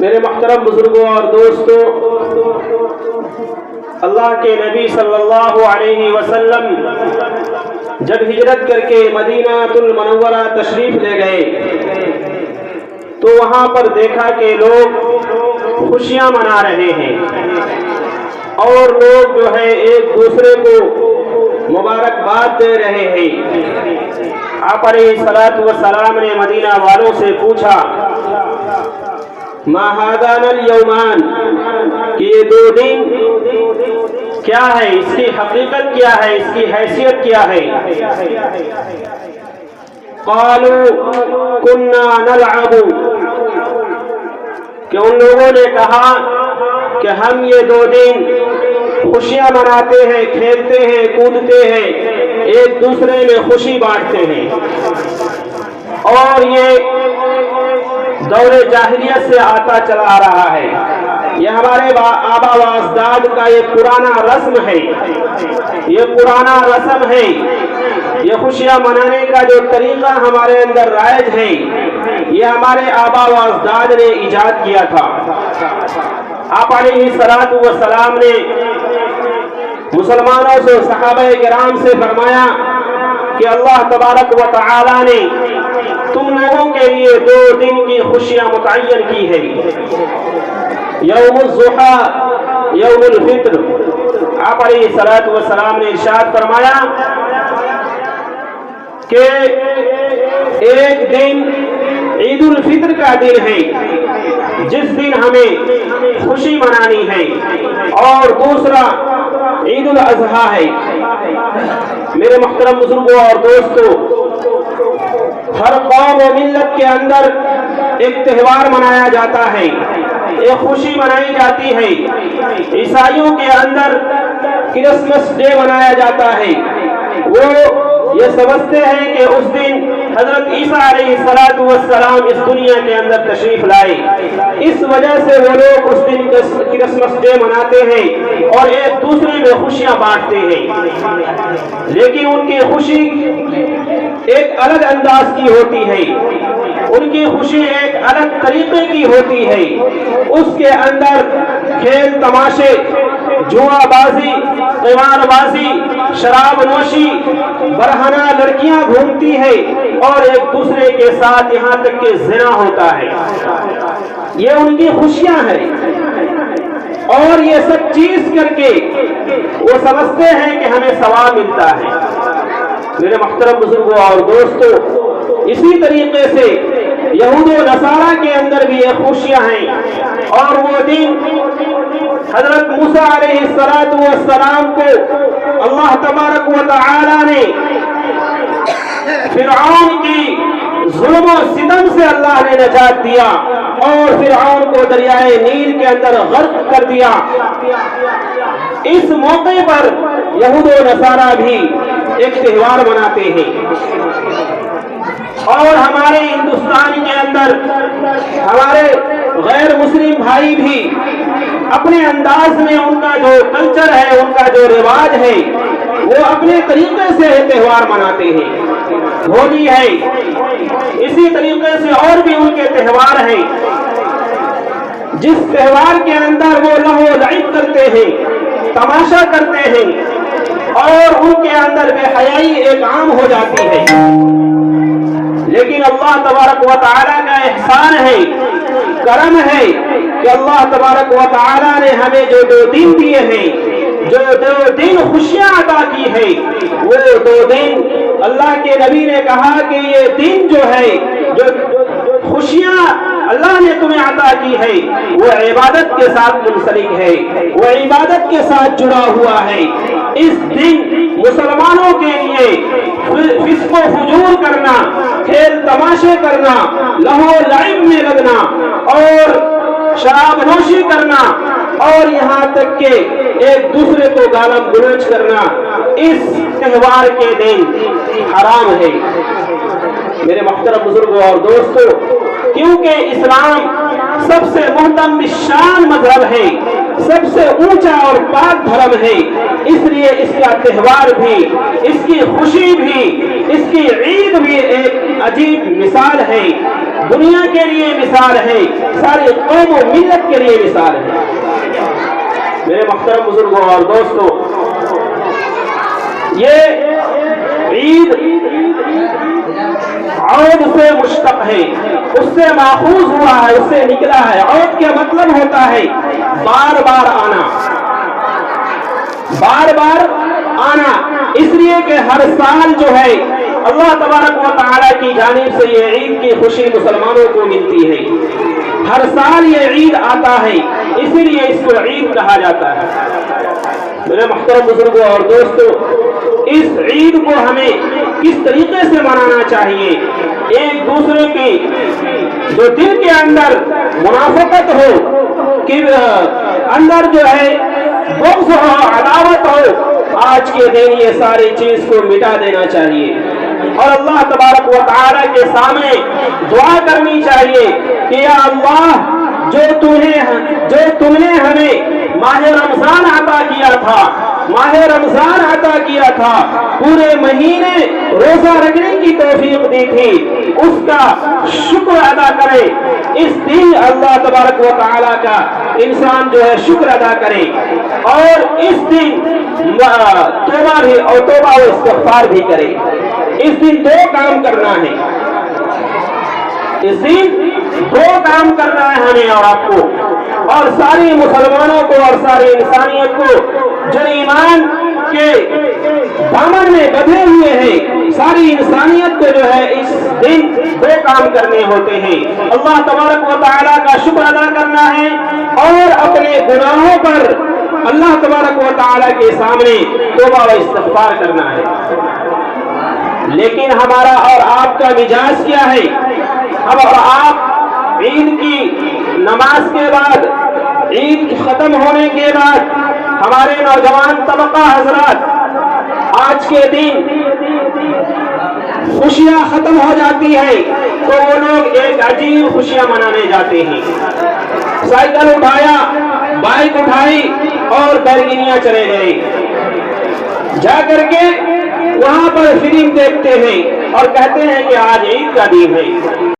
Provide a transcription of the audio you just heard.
میرے محترم بزرگوں اور دوستوں، اللہ کے نبی صلی اللہ علیہ وسلم جب ہجرت کر کے مدینہ المنورہ تشریف لے گئے تو وہاں پر دیکھا کہ لوگ خوشیاں منا رہے ہیں اور لوگ جو ہے ایک دوسرے کو مبارکباد دے رہے ہیں۔ آپ علیہ الصلوۃ والسلام نے مدینہ والوں سے پوچھا ما هذان اليومان کہ یہ دو دن کیا ہے، اس کی حقیقت کیا ہے، اس کی حیثیت کیا ہے؟ قالوا كنا نلعب کہ ان لوگوں نے کہا کہ ہم یہ دو دن خوشیاں مناتے ہیں، کھیلتے ہیں، کودتے ہیں، ایک دوسرے میں خوشی بانٹتے ہیں، اور یہ دور جاہلیت سے آتا چلا آ رہا ہے۔ یہ ہمارے آبا و اجداد کا یہ پرانا رسم ہے، یہ پرانا رسم ہے، یہ خوشیاں منانے کا جو طریقہ ہمارے اندر رائج ہے، یہ ہمارے آبا و اجداد نے ایجاد کیا تھا۔ آپ علیہ الصلوۃ والسلام نے مسلمانوں سے، صحابہ کرام سے فرمایا کہ اللہ تبارک و تعالی نے تم لوگوں کے لیے دو دن کی خوشیاں متعین کی ہے، یوم الضحیٰ، یوم الفطر۔ آپ علیہ الصلوۃ والسلام نے ارشاد فرمایا کہ ایک دن عید الفطر کا دن ہے جس دن ہمیں خوشی منانی ہے، اور دوسرا عید الاضحیٰ ہے۔ میرے محترم بزرگوں اور دوستوں، ہر قوم و ملت کے اندر ایک تہوار منایا جاتا ہے، ایک خوشی منائی جاتی ہے۔ عیسائیوں کے اندر کرسمس ڈے منایا جاتا ہے، وہ یہ سمجھتے ہیں کہ اس دن حضرت عیسیٰ علیہ الصلوۃ والسلام اس دنیا کے اندر تشریف لائے، اس وجہ سے وہ لوگ اس دن کرسمس ڈے مناتے ہیں اور ایک دوسرے میں خوشیاں بانٹتے ہیں، لیکن ان کی خوشی ایک الگ انداز کی ہوتی ہے، ان کی خوشی ایک الگ طریقے کی ہوتی ہے۔ اس کے اندر کھیل تماشے، جوا بازی، قمار بازی، شراب نوشی، برہنہ لڑکیاں گھومتی ہے اور ایک دوسرے کے ساتھ یہاں تک کہ زنا ہوتا ہے، یہ ان کی خوشیاں ہیں۔ اور یہ سب چیز کر کے وہ سمجھتے ہیں کہ ہمیں ثواب ملتا ہے۔ میرے محترم بزرگوں اور دوستوں، اسی طریقے سے یہود و نصارہ کے اندر بھی یہ خوشیاں ہیں، اور وہ دن حضرت موسیٰ علیہ الصلوۃ والسلام کو اللہ تبارک و تعالی نے فرعون کی ظلم و ستم سے اللہ نے نجات دیا اور فرعون کو دریائے نیل کے اندر غرق کر دیا۔ اس موقع پر یہود و نصارہ بھی ایک تہوار مناتے ہیں، اور ہمارے ہندوستان کے اندر ہمارے غیر مسلم بھائی بھی اپنے انداز میں ان کا جو کلچر ہے، ان کا جو رواج ہے، وہ اپنے طریقے سے تہوار مناتے ہیں۔ ہولی ہے، اسی طریقے سے اور بھی ان کے تہوار ہیں، جس تہوار کے اندر وہ لہو و لعب کرتے ہیں، تماشا کرتے ہیں، اور ان کے اندر بے حیائی ایک عام ہو جاتی ہے۔ لیکن اللہ تبارک و تعالی کا احسان ہے، کرم ہے کہ اللہ تبارک و تعالی نے ہمیں جو دو دن دیے ہیں، جو دو دن خوشیاں عطا کی ہے، وہ دو دن اللہ کے نبی نے کہا کہ یہ دن جو ہے، جو خوشیاں اللہ نے تمہیں عطا کی ہے، وہ عبادت کے ساتھ منسلک ہے، وہ عبادت کے ساتھ جڑا ہوا ہے۔ اس دن مسلمانوں کے لیے فسق و فجور کرنا، کھیل تماشے کرنا، لہو لعب میں لگنا اور شراب نوشی کرنا، اور یہاں تک کہ ایک دوسرے کو گالم گلوچ کرنا اس تہوار کے دن حرام ہے۔ میرے محترم بزرگوں اور دوستوں، کیونکہ اسلام سب سے محترم شان مذہب ہے، سب سے اونچا اور پاک دھرم ہے، اس لیے اس کا تہوار بھی، اس کی خوشی بھی، اس کی عید بھی ایک عجیب مثال ہے۔ دنیا کے لیے مثال ہے، ساری قوم و ملت کے لیے مثال ہے۔ میرے محترم بزرگوں اور دوستوں، یہ عید عود سے مشتق ہے، اس سے ماخوذ ہوا ہے، اس سے نکلا ہے۔ عود کا مطلب ہوتا ہے بار بار آنا، بار بار آنا، اس لیے کہ ہر سال جو ہے اللہ تبارک و تعالی کی جانب سے یہ عید کی خوشی مسلمانوں کو ملتی ہے۔ ہر سال یہ عید آتا ہے، اسی لیے اس کو عید کہا جاتا ہے۔ میرے محترم بزرگوں اور دوستوں، اس عید کو ہمیں کس طریقے سے منانا چاہیے؟ ایک دوسرے کی جو دل کے اندر منافقت ہو، کہ اندر جو ہے بغض ہو، عداوت ہو، آج کے دن یہ ساری چیز کو مٹا دینا چاہیے اور اللہ تبارک و تعالی کے سامنے دعا کرنی چاہیے کہ یا اللہ، جو تم نے ہمیں ماہ رمضان عطا کیا تھا، ماہ رمضان عطا کیا تھا، پورے مہینے روزہ رکھنے کی توفیق دی تھی، اس کا شکر ادا کرے۔ اس دن اللہ تبارک و تعالی کا انسان جو ہے شکر ادا کرے، اور اس دن توبہ و استغفار بھی کرے۔ اس دن دو کام کرنا ہے، اس دن دو کام کرنا ہے ہمیں اور آپ کو، اور ساری مسلمانوں کو اور ساری انسانیت کو جو ایمان کے دامن میں بدھے ہوئے ہیں، ساری انسانیت کو جو ہے اس دن دو کام کرنے ہوتے ہیں۔ اللہ تبارک و تعالیٰ کا شکر ادا کرنا ہے اور اپنے گناہوں پر اللہ تبارک و تعالیٰ کے سامنے توبہ و استغفار کرنا ہے۔ لیکن ہمارا اور آپ کا مزاج کیا ہے؟ ہم اور آپ عید کی نماز کے بعد، عید ختم ہونے کے بعد ہمارے نوجوان طبقہ حضرات آج کے دن خوشیاں ختم ہو جاتی ہیں تو وہ لوگ ایک عجیب خوشیاں منانے جاتے ہیں، سائیکل اٹھایا، بائک اٹھائی اور بیرگنیاں چلے گئے، جا کر کے وہاں پر فلم دیکھتے ہیں اور کہتے ہیں کہ آج عید کا دن ہے۔